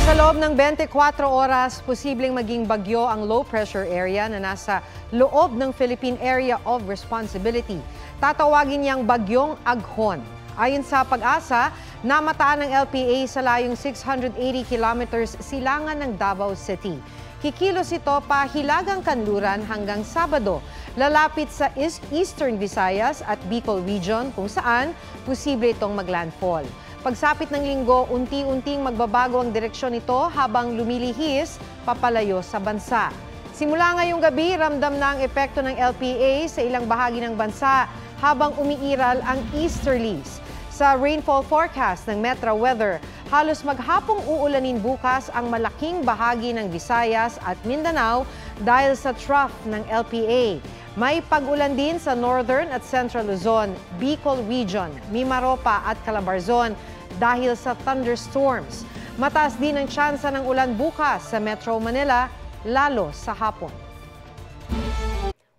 Sa loob ng 24 oras, posibleng maging bagyo ang low pressure area na nasa loob ng Philippine Area of Responsibility. Tatawagin niyang bagyong Aghon. Ayon sa Pag-asa, namataan ng LPA sa layong 680 kilometers silangan ng Davao City. Kikilos ito pa Hilagang Kanluran hanggang Sabado. Lalapit sa Eastern Visayas at Bicol Region kung saan posible itong maglandfall. Pagsapit ng linggo, unti-unting magbabago ang direksyon nito habang lumilihis papalayo sa bansa. Simula ngayong gabi, ramdam na ang epekto ng LPA sa ilang bahagi ng bansa habang umiiral ang easterlies. Sa rainfall forecast ng Metro Weather, halos maghapong uulanin bukas ang malaking bahagi ng Visayas at Mindanao dahil sa trough ng LPA. May pag-ulan din sa Northern at Central Luzon, Bicol Region, Mimaropa at Calabarzon dahil sa thunderstorms. Mataas din ang tsansa ng ulan bukas sa Metro Manila, lalo sa hapon.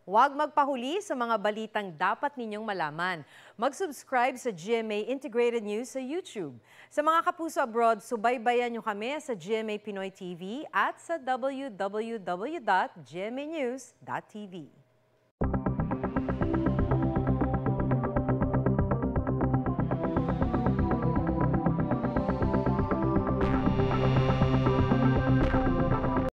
Huwag magpahuli sa mga balitang dapat ninyong malaman. Mag-subscribe sa GMA Integrated News sa YouTube. Sa mga kapuso abroad, subaybayan nyo kami sa GMA Pinoy TV at sa www.gmanews.tv.